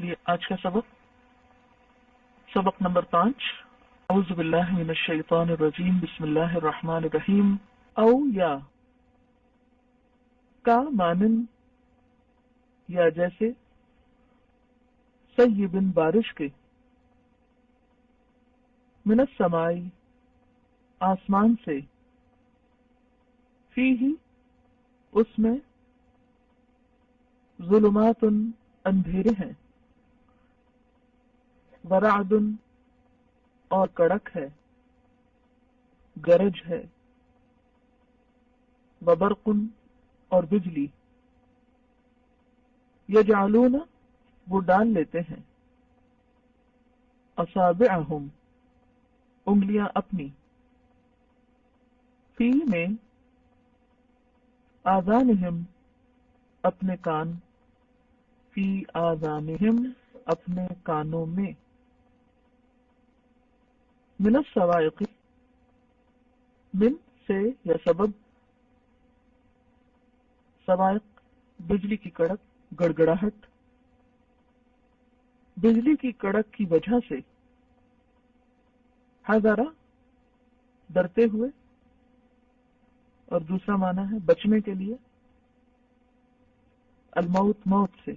لیے آج کا سبق نمبر 5. اعوذ باللہ من الشیطان الرجیم. بسم اللہ الرحمن الرحیم. او یا کا مانن یا جیسے سیبن بارش کے من السمائی آسمان سے فیہ اس میں ظلمات اندھیرے ہیں ورعد اور کڑک ہے گرج ہے وبرق اور بجلی یجعلون وہ ڈال لیتے ہیں اصابعہم انگلیاں اپنی فی میں آذانہم اپنے کان فی آذانہم اپنے کانوں میں من الصواعق من سے یا سبب صواعق بجلی کی کڑک گڑگڑاہٹ بجلی کی کڑک کی وجہ سے حذرا ڈرتے ہوئے اور دوسرا معنی ہے بچنے کے لیے الموت موت سے.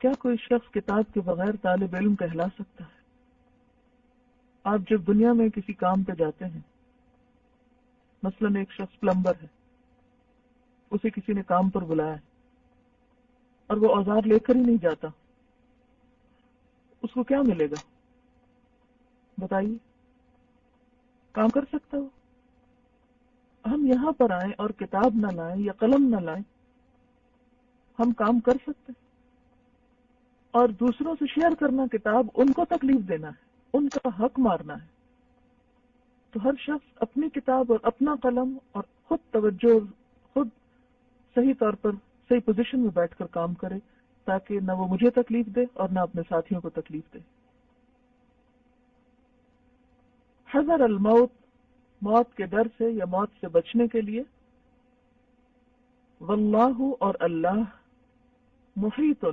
کیا کوئی شخص کتاب کے بغیر طالب علم کہلا سکتا ہے؟ آپ جب دنیا میں کسی کام پہ جاتے ہیں، مثلاً ایک شخص پلمبر ہے، اسے کسی نے کام پر بلایا ہے اور وہ اوزار لے کر ہی نہیں جاتا، اس کو کیا ملے گا؟ بتائیے، کام کر سکتا ہو؟ ہم یہاں پر آئیں اور کتاب نہ لائیں یا قلم نہ لائیں، ہم کام کر سکتے ہیں. اور دوسروں سے شیئر کرنا کتاب، ان کو تکلیف دینا ہے، ان کا حق مارنا ہے. تو ہر شخص اپنی کتاب اور اپنا قلم اور خود توجہ، خود صحیح طور پر صحیح پوزیشن میں بیٹھ کر کام کرے، تاکہ نہ وہ مجھے تکلیف دے اور نہ اپنے ساتھیوں کو تکلیف دے. حذر الموت موت کے ڈر سے یا موت سے بچنے کے لیے. واللہ اور اللہ محیط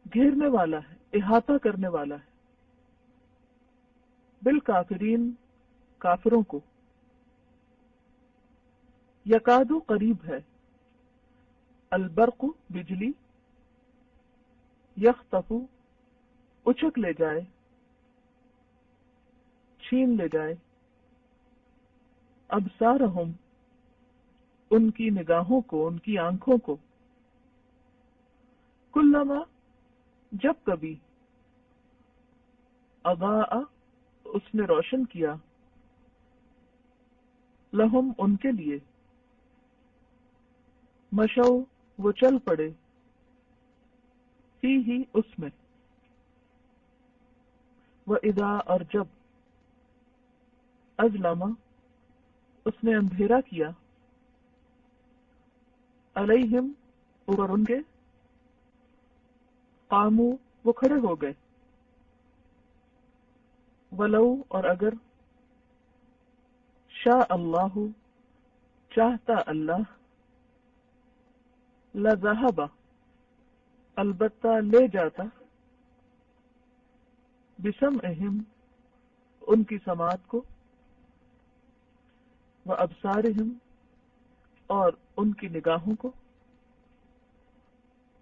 گھیرنے والا ہے، احاطہ کرنے والا ہے، بالکافرین کافروں کو. یکادو قریب ہے، البرق بجلی، یخطف اچک لے جائے، چھین لے جائے، ابصارہم ان کی نگاہوں کو، ان کی آنکھوں کو. کلما جب کبھی اضاء اس نے روشن کیا، لہم ان کے لیے، مشو وہ چل پڑے، فیہ اس میں، وَإِذَا اور جب اظلم اس نے اندھیرا کیا، علیہم اوپر ان کے، قاموا وہ کھڑے ہو گئے، ولو اور اگر، شاء اللہ چاہتا اللہ، لذہب البتہ لے جاتا، بسمعہم ان کی سماعت کو، وابصارہم اور ان کی نگاہوں کو.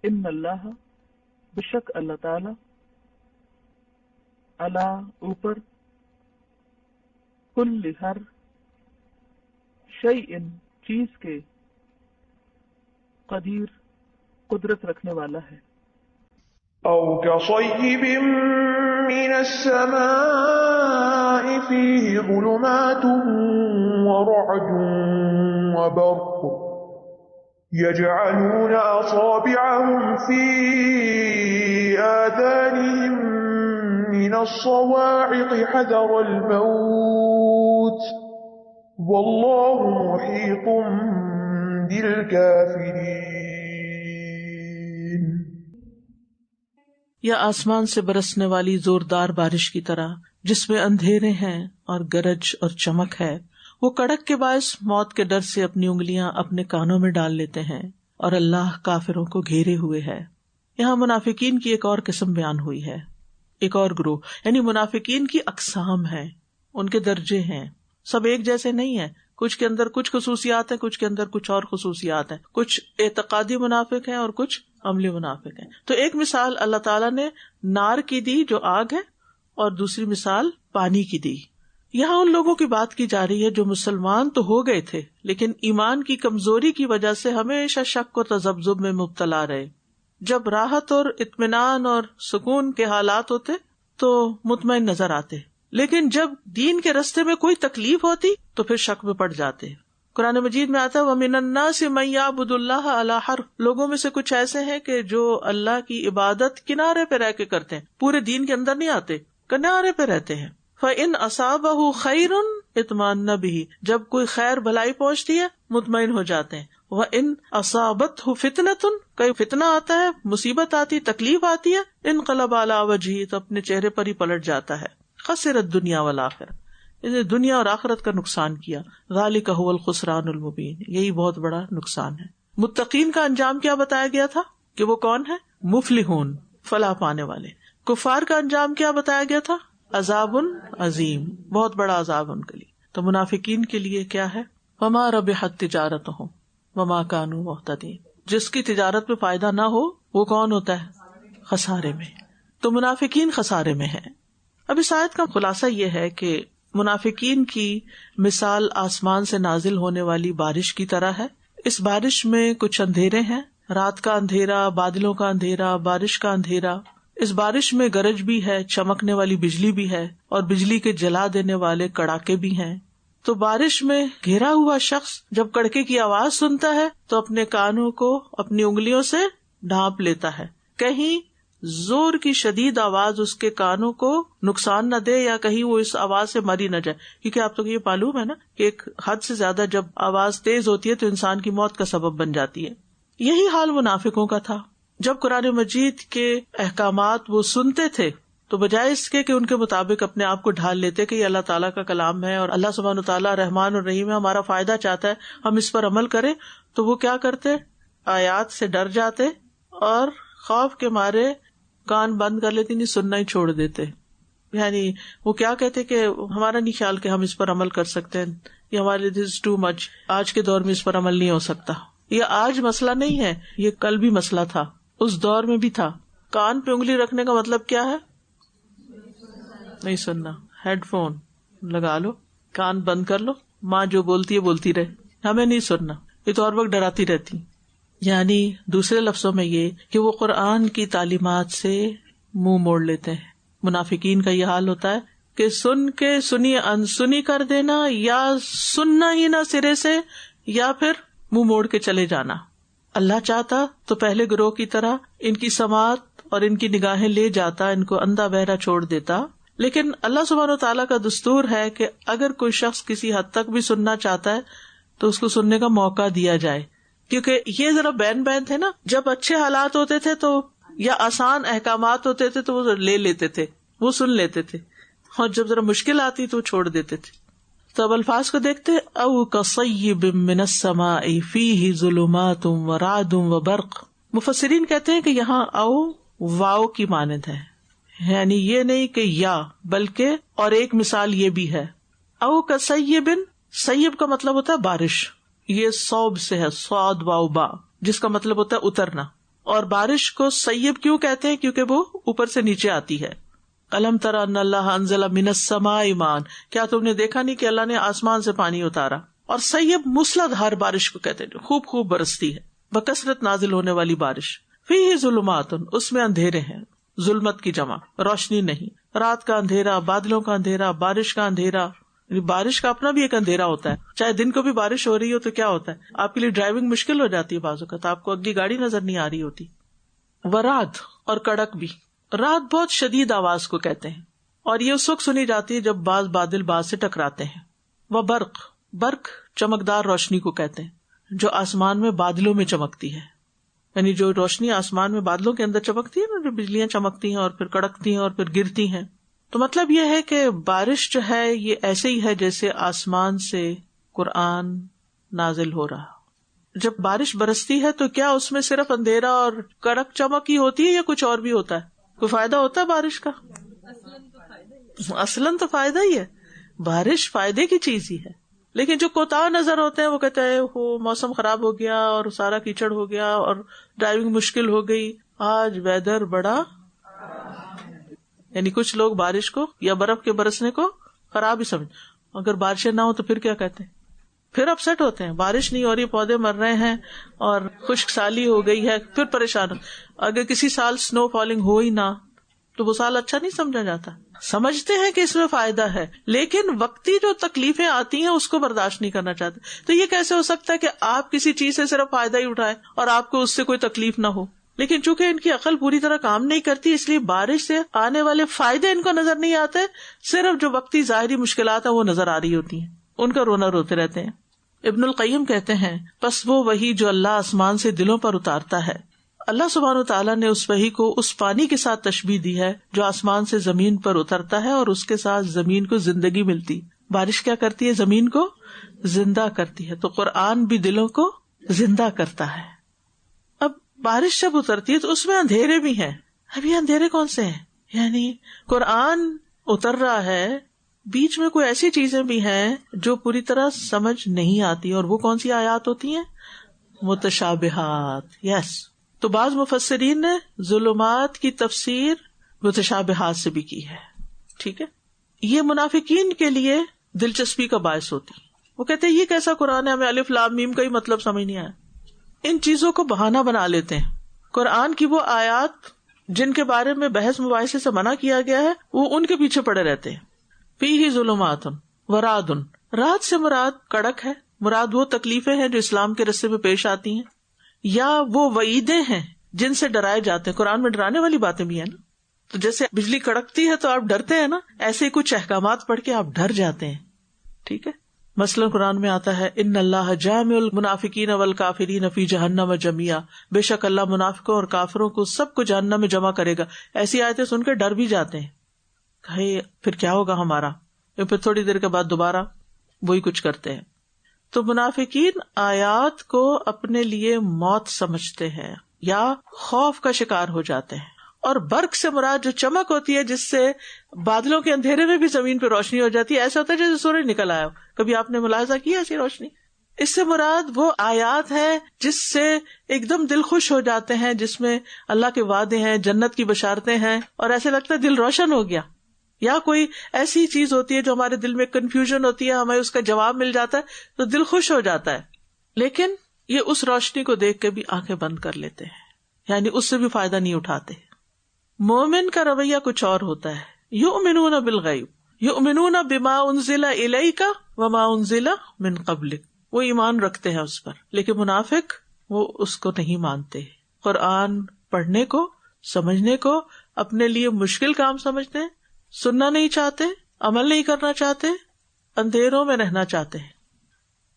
ان اللہ بشک اللہ تعالی، علی اوپر، کل ہر، شیء چیز کے، قدیر قدرت رکھنے والا ہے. او کصیب من السماء فیہ ظلمات ورعد وبرق يجعلون أصابعهم في آذانهم من الصواعق حذر الموت والله محيط بالكافرين. یا آسمان سے برسنے والی زوردار بارش کی طرح جس میں اندھیرے ہیں اور گرج اور چمک ہے. وہ کڑک کے باعث موت کے ڈر سے اپنی انگلیاں اپنے کانوں میں ڈال لیتے ہیں اور اللہ کافروں کو گھیرے ہوئے ہے. یہاں منافقین کی ایک اور قسم بیان ہوئی ہے، ایک اور گروہ، یعنی منافقین کی اقسام ہیں، ان کے درجے ہیں، سب ایک جیسے نہیں ہیں. کچھ کے اندر کچھ خصوصیات ہیں، کچھ کے اندر کچھ اور خصوصیات ہیں، کچھ اعتقادی منافق ہیں اور کچھ عملی منافق ہیں. تو ایک مثال اللہ تعالیٰ نے نار کی دی جو آگ ہے، اور دوسری مثال پانی کی دی. یہاں ان لوگوں کی بات کی جا رہی ہے جو مسلمان تو ہو گئے تھے لیکن ایمان کی کمزوری کی وجہ سے ہمیشہ شک و تذبذب میں مبتلا رہے. جب راحت اور اطمینان اور سکون کے حالات ہوتے تو مطمئن نظر آتے، لیکن جب دین کے راستے میں کوئی تکلیف ہوتی تو پھر شک میں پڑ جاتے. قرآن مجید میں آتا ہے وَمِنَ النَّاسِ مَن يَعْبُدُ اللَّهَ عَلَى حَرْفٍ، لوگوں میں سے کچھ ایسے ہیں کہ جو اللہ کی عبادت کنارے پہ رہ کے کرتے ہیں، پورے دین کے اندر نہیں آتے، کنارے پہ رہتے ہیں. فَإِنْ أَصَابَهُ خَيْرٌ اطْمَأَنَّ بِهِ، جب کوئی خیر بھلائی پہنچتی ہے مطمئن ہو جاتے ہیں. وَإِنْ أَصَابَتْهُ فِتْنَةٌ، کوئی فتنہ آتا ہے، مصیبت آتی، تکلیف آتی ہے، انقلب علی وجہہ، تو اپنے چہرے پر ہی پلٹ جاتا ہے. خسر الدنیا والآخرہ، اسے دنیا اور آخرت کا نقصان کیا. ذالک هو الخسران المبین، یہی بہت بڑا نقصان ہے. متقین کا انجام کیا بتایا گیا تھا کہ وہ کون ہے؟ مفلحون، فلاح پانے والے. کفار کا انجام کیا بتایا گیا تھا؟ عذاب عظیم، بہت بڑا عذاب ان کے لیے. تو منافقین کے لیے کیا ہے؟ وما ربحت تجارتہم وما کانوا مہتدین، جس کی تجارت میں فائدہ نہ ہو وہ کون ہوتا ہے؟ خسارے میں. تو منافقین خسارے میں ہیں. اب اس آیت کا خلاصہ یہ ہے کہ منافقین کی مثال آسمان سے نازل ہونے والی بارش کی طرح ہے. اس بارش میں کچھ اندھیرے ہیں، رات کا اندھیرا، بادلوں کا اندھیرا، بارش کا اندھیرا. اس بارش میں گرج بھی ہے، چمکنے والی بجلی بھی ہے، اور بجلی کے جلا دینے والے کڑاکے بھی ہیں. تو بارش میں گھرا ہوا شخص جب کڑکے کی آواز سنتا ہے تو اپنے کانوں کو اپنی انگلیوں سے ڈھانپ لیتا ہے، کہیں زور کی شدید آواز اس کے کانوں کو نقصان نہ دے یا کہیں وہ اس آواز سے مری نہ جائے. کیونکہ آپ تو یہ معلوم ہے نا کہ ایک حد سے زیادہ جب آواز تیز ہوتی ہے تو انسان کی موت کا سبب بن جاتی ہے. یہی حال منافقوں کا تھا. جب قرآن مجید کے احکامات وہ سنتے تھے تو بجائے اس کے کہ ان کے مطابق اپنے آپ کو ڈھال لیتے کہ یہ اللہ تعالیٰ کا کلام ہے اور اللہ سبحانہ وتعالیٰ رحمان اور رحیم ہے، ہمارا فائدہ چاہتا ہے، ہم اس پر عمل کریں، تو وہ کیا کرتے؟ آیات سے ڈر جاتے اور خوف کے مارے کان بند کر لیتے، نہیں سننا ہی چھوڑ دیتے. یعنی وہ کیا کہتے کہ ہمارا نہیں خیال کہ ہم اس پر عمل کر سکتے ہیں، یہ ہمارے لیے دس ٹو مچ، آج کے دور میں اس پر عمل نہیں ہو سکتا. یہ آج مسئلہ نہیں ہے، یہ کل بھی مسئلہ تھا، اس دور میں بھی تھا. کان پہ انگلی رکھنے کا مطلب کیا ہے؟ نہیں سننا. ہیڈ فون لگا لو، کان بند کر لو، ماں جو بولتی ہے بولتی رہے، ہمیں نہیں سننا. یہ تو ہر وقت ڈراتی رہتی. یعنی دوسرے لفظوں میں یہ کہ وہ قرآن کی تعلیمات سے منہ موڑ لیتے ہیں. منافقین کا یہ حال ہوتا ہے کہ سن کے سنی انسنی کر دینا، یا سننا ہی نہ سرے سے، یا پھر منہ موڑ کے چلے جانا. اللہ چاہتا تو پہلے گروہ کی طرح ان کی سماعت اور ان کی نگاہیں لے جاتا، ان کو اندھا بہرا چھوڑ دیتا. لیکن اللہ سبحانہ وتعالیٰ کا دستور ہے کہ اگر کوئی شخص کسی حد تک بھی سننا چاہتا ہے تو اس کو سننے کا موقع دیا جائے. کیونکہ یہ ذرا بین تھے نا، جب اچھے حالات ہوتے تھے تو یا آسان احکامات ہوتے تھے تو وہ لے لیتے تھے، وہ سن لیتے تھے، اور جب ذرا مشکل آتی تو چھوڑ دیتے تھے. تو اب الفاظ کو دیکھتے، او کصیب من السماء فیہ ظلمات ورعد وبرق. مفسرین کہتے ہیں کہ یہاں او واو کی مانند ہے، یعنی یہ نہیں کہ یا، بلکہ اور ایک مثال یہ بھی ہے. او کصیب، سیب کا مطلب ہوتا ہے بارش، یہ صوب سے ہے، صاد واو با، جس کا مطلب ہوتا ہے اترنا. اور بارش کو سیب کیوں کہتے ہیں؟ کیونکہ وہ اوپر سے نیچے آتی ہے. الم تر ان اللہ انزل من السماء ماء، کیا تم نے دیکھا نہیں کہ اللہ نے آسمان سے پانی اتارا. اور سیب مسلادھار بارش کو کہتے ہیں، خوب خوب برستی ہے، بکثرت نازل ہونے والی بارش. فیہ ظلمات، اس میں اندھیرے ہیں، ظلمت کی جمع، روشنی نہیں. رات کا اندھیرا، بادلوں کا اندھیرا، بارش کا اندھیرا. بارش کا اپنا بھی ایک اندھیرا ہوتا ہے. چاہے دن کو بھی بارش ہو رہی ہو تو کیا ہوتا ہے، آپ کے لیے ڈرائیونگ مشکل ہو جاتی ہے، بعض اوقات آپ کو اگلی گاڑی نظر نہیں آ رہی ہوتی. ورعد، اور کڑک بھی. رات بہت شدید آواز کو کہتے ہیں، اور یہ اس وقت سنی جاتی ہے جب بعض بادل بعض سے ٹکراتے ہیں. برق، برق چمکدار روشنی کو کہتے ہیں جو آسمان میں بادلوں میں چمکتی ہے. یعنی جو روشنی آسمان میں بادلوں کے اندر چمکتی ہے نا، جو بجلیاں چمکتی ہیں اور پھر کڑکتی ہیں اور پھر گرتی ہیں. تو مطلب یہ ہے کہ بارش جو ہے یہ ایسے ہی ہے جیسے آسمان سے قرآن نازل ہو رہا، جب بارش برستی ہے تو کیا اس میں صرف اندھیرا اور کڑک چمک ہی ہوتی ہے یا کچھ اور بھی ہوتا ہے؟ کوئی فائدہ ہوتا ہے بارش کا؟ اصلاً تو فائدہ ہی ہے، بارش فائدے کی چیز ہی ہے. لیکن جو کوتاہ نظر ہوتے ہیں وہ کہتے ہیں وہ موسم خراب ہو گیا اور سارا کیچڑ ہو گیا اور ڈرائیونگ مشکل ہو گئی. آج ویدر بڑا، یعنی کچھ لوگ بارش کو یا برف کے برسنے کو خراب ہی سمجھ، اگر بارشیں نہ ہو تو پھر کیا کہتے ہیں، پھر اپسیٹ ہوتے ہیں. بارش نہیں ہو رہی، پودے مر رہے ہیں اور خشک سالی ہو گئی ہے، پھر پریشان. اگر کسی سال سنو فالنگ ہو ہی نہ تو وہ سال اچھا نہیں سمجھا جاتا. سمجھتے ہیں کہ اس میں فائدہ ہے لیکن وقتی جو تکلیفیں آتی ہیں اس کو برداشت نہیں کرنا چاہتے. تو یہ کیسے ہو سکتا ہے کہ آپ کسی چیز سے صرف فائدہ ہی اٹھائیں اور آپ کو اس سے کوئی تکلیف نہ ہو؟ لیکن چونکہ ان کی عقل پوری طرح کام نہیں کرتی، اس لیے بارش سے آنے والے فائدے ان کو نظر نہیں آتے، صرف جو وقتی ظاہری مشکلات ہیں وہ نظر آ رہی ہوتی ہیں، ان کا رونا روتے رہتے ہیں. ابن القیم کہتے ہیں پس وہ وحی جو اللہ آسمان سے دلوں پر اتارتا ہے، اللہ سبحانہ وتعالیٰ نے اس وحی کو اس پانی کے ساتھ تشبیہ دی ہے جو آسمان سے زمین پر اترتا ہے اور اس کے ساتھ زمین کو زندگی ملتی. بارش کیا کرتی ہے؟ زمین کو زندہ کرتی ہے. تو قرآن بھی دلوں کو زندہ کرتا ہے. اب بارش جب اترتی ہے تو اس میں اندھیرے بھی ہیں. اب یہ اندھیرے کون سے ہیں؟ یعنی قرآن اتر رہا ہے، بیچ میں کوئی ایسی چیزیں بھی ہیں جو پوری طرح سمجھ نہیں آتی، اور وہ کون سی آیات ہوتی ہیں؟ متشابہات. یس. تو بعض مفسرین نے ظلمات کی تفسیر متشابہات سے بھی کی ہے. ٹھیک ہے، یہ منافقین کے لیے دلچسپی کا باعث ہوتی. وہ کہتے ہیں یہ کیسا قرآن ہے، ہمیں الف لام میم کا ہی مطلب سمجھ نہیں آیا. ان چیزوں کو بہانہ بنا لیتے ہیں. قرآن کی وہ آیات جن کے بارے میں بحث مباحثے سے منع کیا گیا ہے وہ ان کے پیچھے پڑے رہتے ہیں. فیہ ظلمات ورعد، رات سے مراد کڑک ہے، مراد وہ تکلیفیں ہیں جو اسلام کے رستے میں پیش آتی ہیں، یا وہ وعیدیں ہیں جن سے ڈرائے جاتے ہیں. قرآن میں ڈرانے والی باتیں بھی ہیں نا، تو جیسے بجلی کڑکتی ہے تو آپ ڈرتے ہیں نا، ایسے ہی کچھ احکامات پڑھ کے آپ ڈر جاتے ہیں. ٹھیک ہے، مثلاً قرآن میں آتا ہے ان اللہ جامع المنافقین والکافرین فی جہنم جميعا، بے شک اللہ منافقوں اور کافروں کو سب کو جہنم میں جمع کرے گا. ایسی آیتیں سن کے ڈر بھی جاتے ہیں، کہے پھر کیا ہوگا ہمارا، پھر تھوڑی دیر کے بعد دوبارہ وہی کچھ کرتے ہیں. تو منافقین آیات کو اپنے لیے موت سمجھتے ہیں یا خوف کا شکار ہو جاتے ہیں. اور برق سے مراد جو چمک ہوتی ہے جس سے بادلوں کے اندھیرے میں بھی زمین پہ روشنی ہو جاتی ہے، ایسا ہوتا ہے جیسے سورج نکل آیا ہو. کبھی آپ نے ملاحظہ کیا ایسی روشنی؟ اس سے مراد وہ آیات ہے جس سے ایک دم دل خوش ہو جاتے ہیں، جس میں اللہ کے وعدے ہیں، جنت کی بشارتیں ہیں، اور ایسے لگتا ہے دل روشن ہو گیا. یا کوئی ایسی چیز ہوتی ہے جو ہمارے دل میں کنفیوژن ہوتی ہے، ہمیں اس کا جواب مل جاتا ہے تو دل خوش ہو جاتا ہے. لیکن یہ اس روشنی کو دیکھ کے بھی آنکھیں بند کر لیتے ہیں، یعنی اس سے بھی فائدہ نہیں اٹھاتے. مومن کا رویہ کچھ اور ہوتا ہے. یؤمنون بالغیب، یؤمنون بما انزل الیک وما انزل من قبلک، وہ ایمان رکھتے ہیں اس پر. لیکن منافق وہ اس کو نہیں مانتے. قرآن پڑھنے کو، سمجھنے کو اپنے لیے مشکل کام سمجھتے ہیں، سننا نہیں چاہتے، عمل نہیں کرنا چاہتے، اندھیروں میں رہنا چاہتے ہیں.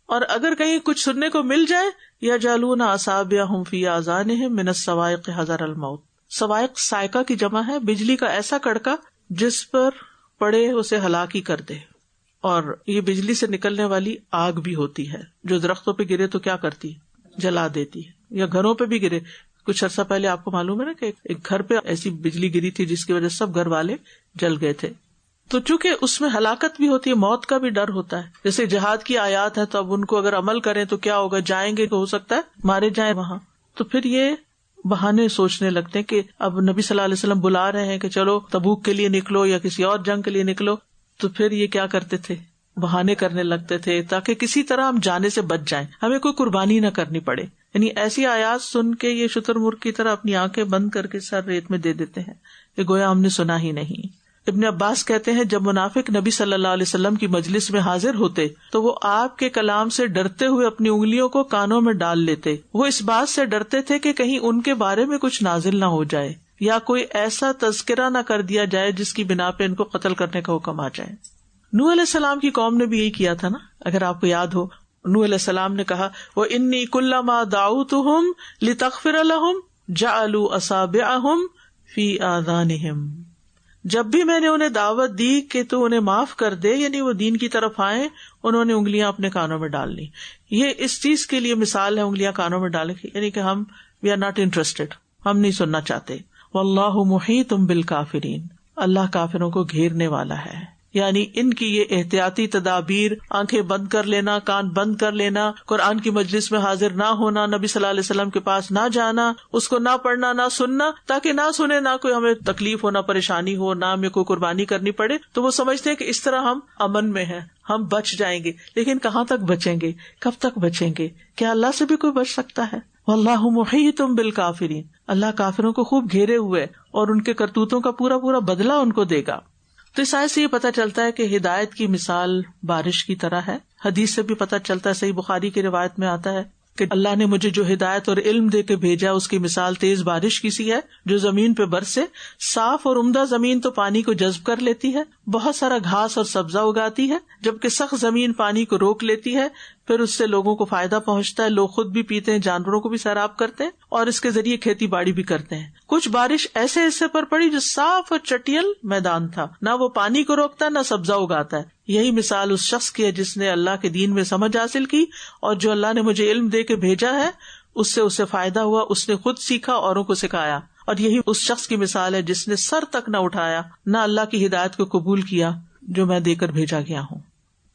اور اگر کہیں کچھ سننے کو مل جائے، یجعلون اصابعهم فی آذانهم من الصواعق حذر الموت. صواعق صاعقہ کی جمع ہے، بجلی کا ایسا کڑکا جس پر پڑے اسے ہلاک ہی کر دے. اور یہ بجلی سے نکلنے والی آگ بھی ہوتی ہے جو درختوں پہ گرے تو کیا کرتی ہے؟ جلا دیتی ہے. یا گھروں پہ بھی گرے. کچھ عرصہ پہلے آپ کو معلوم ہے نا کہ ایک گھر پہ ایسی بجلی گری تھی جس کی وجہ سے سب گھر والے جل گئے تھے. تو چونکہ اس میں ہلاکت بھی ہوتی ہے، موت کا بھی ڈر ہوتا ہے. جیسے جہاد کی آیات ہے تو اب ان کو اگر عمل کریں تو کیا ہوگا، جائیں گے تو ہو سکتا ہے مارے جائیں وہاں. تو پھر یہ بہانے سوچنے لگتے ہیں کہ اب نبی صلی اللہ علیہ وسلم بلا رہے ہیں کہ چلو تبوک کے لیے نکلو یا کسی اور جنگ کے لیے نکلو. تو پھر یہ کیا کرتے تھے، بہانے کرنے لگتے تھے تاکہ کسی طرح ہم جانے سے بچ جائیں، ہمیں کوئی قربانی نہ کرنی پڑے. یعنی ایسی آیات سن کے یہ شتر مرغ کی طرح اپنی آنکھیں بند کر کے سر ریت میں دے دیتے ہیں کہ گویا ہم نے سنا ہی نہیں. ابن عباس کہتے ہیں جب منافق نبی صلی اللہ علیہ وسلم کی مجلس میں حاضر ہوتے تو وہ آپ کے کلام سے ڈرتے ہوئے اپنی انگلیوں کو کانوں میں ڈال لیتے. وہ اس بات سے ڈرتے تھے کہ کہیں ان کے بارے میں کچھ نازل نہ ہو جائے یا کوئی ایسا تذکرہ نہ کر دیا جائے جس کی بنا پہ ان کو قتل کرنے کا حکم آ جائے. نوح علیہ السلام کی قوم نے بھی یہی کیا تھا نا، اگر آپ کو یاد ہو. نوح علیہ السلام نے کہا وَإِنِّي كُلَّمَا دَعَوْتُهُمْ لِتَغْفِرَ لَهُمْ جَعَلُوا أَصَابِعَهُمْ فِي آذَانِهِمْ. جب بھی میں نے انہیں دعوت دی کہ تو انہیں معاف کر دے، یعنی وہ دین کی طرف آئیں، انہوں نے انگلیاں اپنے کانوں میں ڈال لی. یہ اس چیز کے لیے مثال ہے انگلیاں کانوں میں ڈالنے کی، یعنی کہ ہم وی آر ناٹ انٹرسٹڈ، ہم نہیں سننا چاہتے. واللہ محیط بالکافرین، اللہ کافروں کو گھیرنے والا ہے. یعنی ان کی یہ احتیاطی تدابیر، آنکھیں بند کر لینا، کان بند کر لینا، قرآن کی مجلس میں حاضر نہ ہونا، نبی صلی اللہ علیہ وسلم کے پاس نہ جانا، اس کو نہ پڑھنا نہ سننا، تاکہ نہ سنے، نہ کوئی ہمیں تکلیف ہو، نہ پریشانی ہو، نہ ہمیں کوئی قربانی کرنی پڑے. تو وہ سمجھتے ہیں کہ اس طرح ہم امن میں ہیں، ہم بچ جائیں گے. لیکن کہاں تک بچیں گے؟ کب تک بچیں گے؟ کیا اللہ سے بھی کوئی بچ سکتا ہے؟ واللہ محیط بالکافرین، اللہ کافروں کو خوب گھیرے ہوئے اور ان کے کرتوتوں کا پورا پورا بدلہ ان کو دے گا. تو اس آیت سے یہ پتہ چلتا ہے کہ ہدایت کی مثال بارش کی طرح ہے. حدیث سے بھی پتہ چلتا ہے، صحیح بخاری کی روایت میں آتا ہے کہ اللہ نے مجھے جو ہدایت اور علم دے کے بھیجا اس کی مثال تیز بارش کی سی ہے جو زمین پہ برسے. صاف اور عمدہ زمین تو پانی کو جذب کر لیتی ہے، بہت سارا گھاس اور سبزہ اگاتی ہے، جبکہ سخت زمین پانی کو روک لیتی ہے. پھر اس سے لوگوں کو فائدہ پہنچتا ہے، لوگ خود بھی پیتے ہیں، جانوروں کو بھی سیراب کرتے ہیں اور اس کے ذریعے کھیتی باڑی بھی کرتے ہیں. کچھ بارش ایسے حصے پر پڑی جو صاف اور چٹیل میدان تھا، نہ وہ پانی کو روکتا نہ سبزہ اگاتا ہے. یہی مثال اس شخص کی ہے جس نے اللہ کے دین میں سمجھ حاصل کی اور جو اللہ نے مجھے علم دے کے بھیجا ہے اس سے اسے فائدہ ہوا، اس نے خود سیکھا، اوروں کو سکھایا. اور یہی اس شخص کی مثال ہے جس نے سر تک نہ اٹھایا، نہ اللہ کی ہدایت کو قبول کیا جو میں دے کر بھیجا گیا ہوں.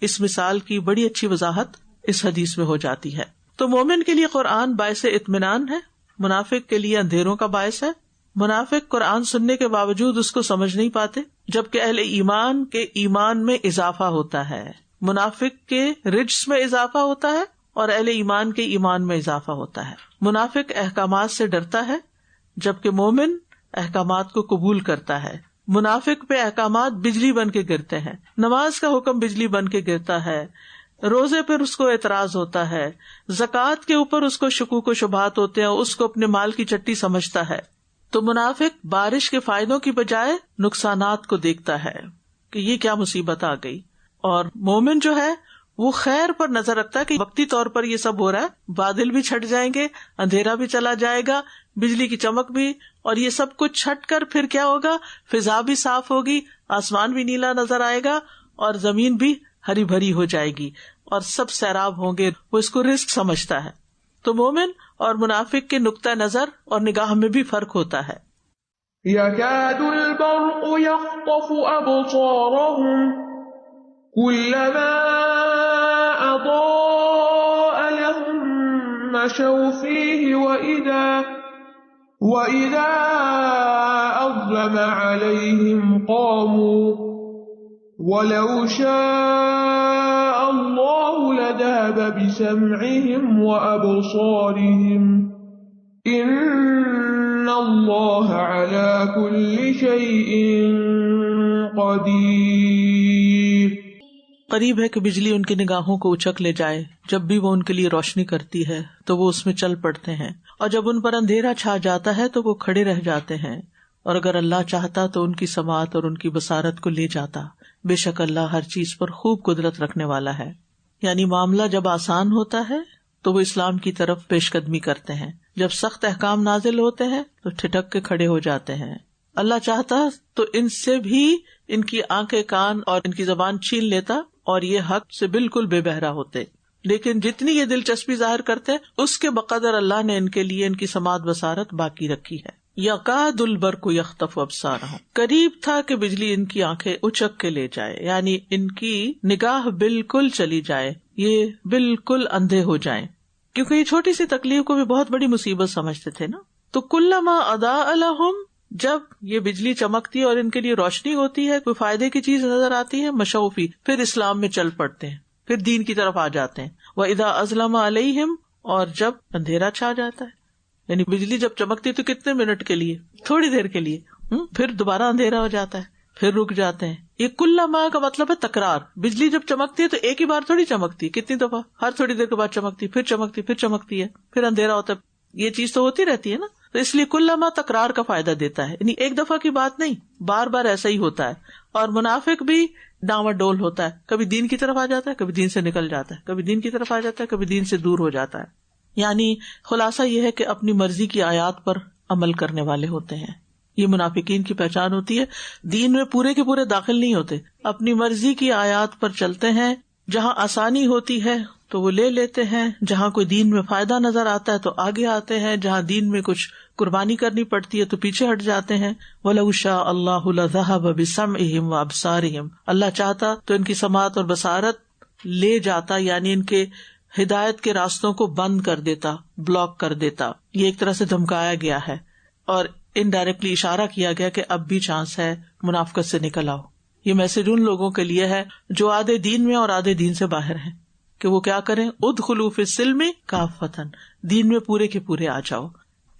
اس مثال کی بڑی اچھی وضاحت اس حدیث میں ہو جاتی ہے. تو مومن کے لیے قرآن باعث اطمینان ہے، منافق کے لیے اندھیروں کا باعث ہے. منافق قرآن سننے کے باوجود اس کو سمجھ نہیں پاتے، جبکہ اہل ایمان کے ایمان میں اضافہ ہوتا ہے. منافق کے رجس میں اضافہ ہوتا ہے اور اہل ایمان کے ایمان میں اضافہ ہوتا ہے. منافق احکامات سے ڈرتا ہے جبکہ مومن احکامات کو قبول کرتا ہے. منافق پہ احکامات بجلی بن کے گرتے ہیں، نماز کا حکم بجلی بن کے گرتا ہے، روزے پر اس کو اعتراض ہوتا ہے، زکوٰۃ کے اوپر اس کو شکوک و شبہات ہوتے ہیں، اس کو اپنے مال کی چٹی سمجھتا ہے. تو منافق بارش کے فائدوں کی بجائے نقصانات کو دیکھتا ہے کہ یہ کیا مصیبت آ گئی. اور مومن جو ہے وہ خیر پر نظر رکھتا ہے کہ وقتی طور پر یہ سب ہو رہا ہے، بادل بھی چھٹ جائیں گے، اندھیرا بھی چلا جائے گا، بجلی کی چمک بھی، اور یہ سب کچھ چھٹ کر پھر کیا ہوگا، فضا بھی صاف ہوگی، آسمان بھی نیلا نظر آئے گا اور زمین بھی ہری بھری ہو جائے گی اور سب سیراب ہوں گے. وہ اس کو رزق سمجھتا ہے. تو مومن اور منافق کے نقطہ نظر اور نگاہ میں بھی فرق ہوتا ہے. يكاد البرق يخطف أبصارهم كلما أضاء لهم مشوا فيه وإذا أظلم عليهم قاموا ولو شاء الله لذهب بسمعهم وأبصارهم إن اللہ علی کل شیء قدیر. قریب ہے کہ بجلی ان کی نگاہوں کو اچک لے جائے، جب بھی وہ ان کے لیے روشنی کرتی ہے تو وہ اس میں چل پڑتے ہیں، اور جب ان پر اندھیرا چھا جاتا ہے تو وہ کھڑے رہ جاتے ہیں. اور اگر اللہ چاہتا تو ان کی سماعت اور ان کی بصارت کو لے جاتا. بے شک اللہ ہر چیز پر خوب قدرت رکھنے والا ہے. یعنی معاملہ جب آسان ہوتا ہے تو وہ اسلام کی طرف پیش قدمی کرتے ہیں، جب سخت احکام نازل ہوتے ہیں تو ٹھٹک کے کھڑے ہو جاتے ہیں. اللہ چاہتا تو ان سے بھی ان کی آنکھیں، کان اور ان کی زبان چھین لیتا اور یہ حق سے بالکل بے بہرا ہوتے. لیکن جتنی یہ دلچسپی ظاہر کرتے اس کے بقدر اللہ نے ان کے لیے ان کی سماعت بصارت باقی رکھی ہے. یکاد البرق یخطف ابصارہم، قریب تھا کہ بجلی ان کی آنکھیں اچک کے لے جائے، یعنی ان کی نگاہ بالکل چلی جائے، یہ بالکل اندھے ہو جائیں. کیونکہ یہ چھوٹی سی تکلیف کو بھی بہت بڑی مصیبت سمجھتے تھے نا. تو کلما اضاء لہم، جب یہ بجلی چمکتی ہے اور ان کے لیے روشنی ہوتی ہے، کوئی فائدے کی چیز نظر آتی ہے، مشوفی، پھر اسلام میں چل پڑتے ہیں، پھر دین کی طرف آ جاتے ہیں. وَإِذَا أَظْلَمَ عَلَيْهِمْ، اور جب اندھیرا چھا جاتا ہے، یعنی بجلی جب چمکتی تو کتنے منٹ کے لیے، تھوڑی دیر کے لیے، پھر دوبارہ اندھیرا ہو جاتا ہے، پھر رک جاتے ہیں. یہ کلما کا مطلب ہے تکرار. بجلی جب چمکتی ہے تو ایک ہی بار تھوڑی چمکتی، کتنی دفعہ، ہر تھوڑی دیر کے بعد چمکتی، پھر چمکتی، پھر چمکتی ہے، پھر اندھیرا ہوتا ہے. یہ چیز تو ہوتی رہتی ہے نا. تو اس لیے کلما تکرار کا فائدہ دیتا ہے، یعنی ایک دفعہ کی بات نہیں، بار بار ایسا ہی ہوتا ہے. اور منافق بھی ڈاواں ڈول ہوتا ہے، کبھی دین کی طرف آ جاتا ہے، کبھی دین سے نکل جاتا ہے، کبھی دین کی طرف آ جاتا ہے، کبھی دین سے دور ہو جاتا ہے. یعنی خلاصہ یہ ہے کہ اپنی مرضی کی آیات پر عمل کرنے والے ہوتے ہیں. یہ منافقین کی پہچان ہوتی ہے. دین میں پورے کے پورے داخل نہیں ہوتے، اپنی مرضی کی آیات پر چلتے ہیں. جہاں آسانی ہوتی ہے تو وہ لے لیتے ہیں، جہاں کوئی دین میں فائدہ نظر آتا ہے تو آگے آتے ہیں، جہاں دین میں کچھ قربانی کرنی پڑتی ہے تو پیچھے ہٹ جاتے ہیں. وَلَوْ شَاءَ اللَّهُ لَذَهَبَ بِسَمْعِهِمْ وَأَبْصَارِهِمْ، اللہ چاہتا تو ان کی سماعت اور بصارت لے جاتا، یعنی ان کے ہدایت کے راستوں کو بند کر دیتا، بلاک کر دیتا. یہ ایک طرح سے دھمکایا گیا ہے اور انڈائریکٹلی اشارہ کیا گیا کہ اب بھی چانس ہے، منافقت سے نکل آؤ. یہ میسج ان لوگوں کے لیے ہے جو آدھے دین میں اور آدھے دین سے باہر ہیں کہ وہ کیا کریں، ادخلوا فی السلم کافۃ، دین میں پورے کے پورے آ جاؤ.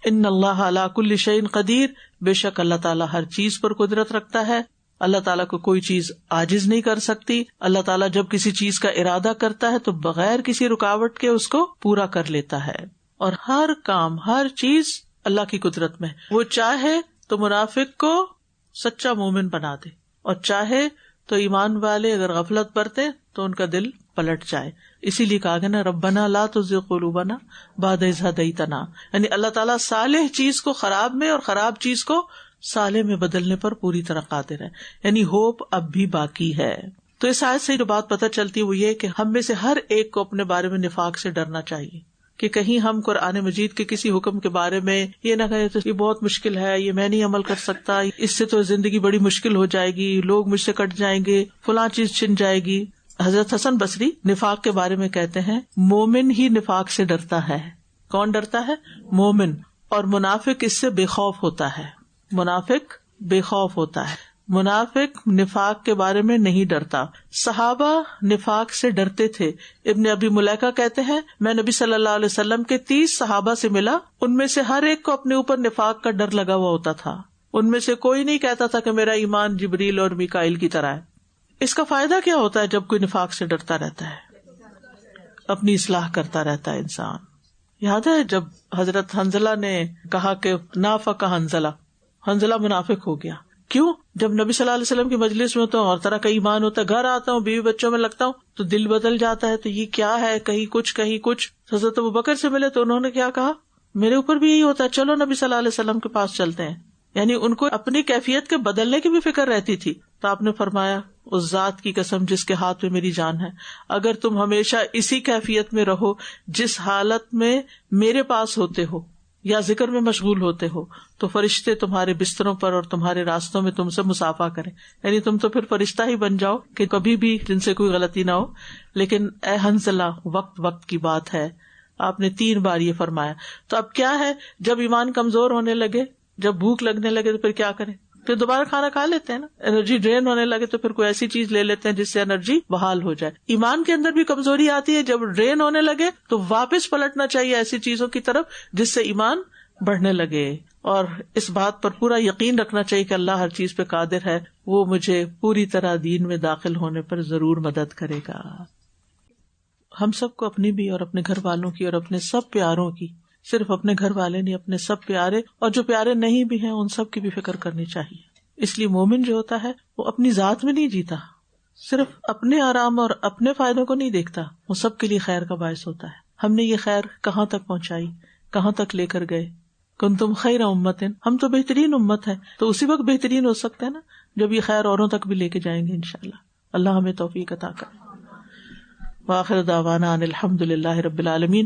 ان اللہ علی کل شیء قدیر، بے شک اللہ تعالیٰ ہر چیز پر قدرت رکھتا ہے. اللہ تعالیٰ کو کوئی چیز عاجز نہیں کر سکتی. اللہ تعالیٰ جب کسی چیز کا ارادہ کرتا ہے تو بغیر کسی رکاوٹ کے اس کو پورا کر لیتا ہے. اور ہر کام، ہر چیز اللہ کی قدرت میں. وہ چاہے تو منافق کو سچا مومن بنا دے، اور چاہے تو ایمان والے اگر غفلت برتے تو ان کا دل پلٹ جائے. اسی لیے کہا گیا نا، ربنا لا تزغ قلوبنا بعد اذ ہدیتنا، یعنی اللہ تعالیٰ صالح چیز کو خراب میں اور خراب چیز کو صالح میں بدلنے پر پوری طرح قادر ہے. یعنی ہوپ اب بھی باقی ہے. تو اس آیت سے جو بات پتہ چلتی ہے وہ یہ کہ ہم میں سے ہر ایک کو اپنے بارے میں نفاق سے ڈرنا چاہیے کہ کہیں ہم قرآن مجید کے کسی حکم کے بارے میں یہ نہ کہیں تو یہ بہت مشکل ہے، یہ میں نہیں عمل کر سکتا، اس سے تو زندگی بڑی مشکل ہو جائے گی، لوگ مجھ سے کٹ جائیں گے، فلاں چیز چھن جائے گی. حضرت حسن بصری نفاق کے بارے میں کہتے ہیں مومن ہی نفاق سے ڈرتا ہے. کون ڈرتا ہے؟ مومن. اور منافق اس سے بے خوف ہوتا ہے. منافق بے خوف ہوتا ہے. منافق نفاق کے بارے میں نہیں ڈرتا. صحابہ نفاق سے ڈرتے تھے. ابن ابی ملیکہ کہتے ہیں میں نبی صلی اللہ علیہ وسلم کے 30 صحابہ سے ملا، ان میں سے ہر ایک کو اپنے اوپر نفاق کا ڈر لگا ہوا ہوتا تھا. ان میں سے کوئی نہیں کہتا تھا کہ میرا ایمان جبریل اور میکائیل کی طرح ہے. اس کا فائدہ کیا ہوتا ہے جب کوئی نفاق سے ڈرتا رہتا ہے؟ اپنی اصلاح کرتا رہتا ہے انسان. یاد ہے جب حضرت حنظلہ نے کہا کہ نافق حنظلہ منافق ہو گیا. کیوں؟ جب نبی صلی اللہ علیہ وسلم کی مجلس میں تو اور طرح کا ایمان ہوتا ہے، گھر آتا ہوں بیوی بچوں میں لگتا ہوں تو دل بدل جاتا ہے، تو یہ کیا ہے، کہیں کچھ. حضرت ابوبکر سے ملے تو انہوں نے کیا کہا، میرے اوپر بھی یہی ہوتا ہے، چلو نبی صلی اللہ علیہ وسلم کے پاس چلتے ہیں. یعنی ان کو اپنی کیفیت کے بدلنے کی بھی فکر رہتی تھی. تو آپ نے فرمایا اس ذات کی قسم جس کے ہاتھ میں میری جان ہے، اگر تم ہمیشہ اسی کیفیت میں رہو جس حالت میں میرے پاس ہوتے ہو یا ذکر میں مشغول ہوتے ہو تو فرشتے تمہارے بستروں پر اور تمہارے راستوں میں تم سے مصافحہ کریں. یعنی تم تو پھر فرشتہ ہی بن جاؤ کہ کبھی بھی جن سے کوئی غلطی نہ ہو. لیکن اے حنظلہ وقت کی بات ہے، آپ نے 3 بار یہ فرمایا. تو اب کیا ہے، جب ایمان کمزور ہونے لگے، جب بھوک لگنے لگے تو پھر کیا کریں؟ پھر دوبارہ کھانا کھا لیتے ہیں نا. انرجی ڈرین ہونے لگے تو پھر کوئی ایسی چیز لے لیتے ہیں جس سے انرجی بحال ہو جائے. ایمان کے اندر بھی کمزوری آتی ہے، جب ڈرین ہونے لگے تو واپس پلٹنا چاہیے ایسی چیزوں کی طرف جس سے ایمان بڑھنے لگے. اور اس بات پر پورا یقین رکھنا چاہیے کہ اللہ ہر چیز پہ قادر ہے، وہ مجھے پوری طرح دین میں داخل ہونے پر ضرور مدد کرے گا. ہم سب کو اپنی بھی اور اپنے گھر والوں کی اور اپنے سب پیاروں کی، صرف اپنے گھر والے نہیں، اپنے سب پیارے اور جو پیارے نہیں بھی ہیں ان سب کی بھی فکر کرنی چاہیے. اس لیے مومن جو ہوتا ہے وہ اپنی ذات میں نہیں جیتا، صرف اپنے آرام اور اپنے فائدوں کو نہیں دیکھتا، وہ سب کے لیے خیر کا باعث ہوتا ہے. ہم نے یہ خیر کہاں تک پہنچائی، کہاں تک لے کر گئے. کنتم خیر امت، ہم تو بہترین امت ہے، تو اسی وقت بہترین ہو سکتے ہیں نا جب یہ خیر اوروں تک بھی لے کے جائیں گے انشاءاللہ. اللہ ہمیں توفیق عطا کرے. وآخر دعوانا ان الحمد للہ رب العالمین.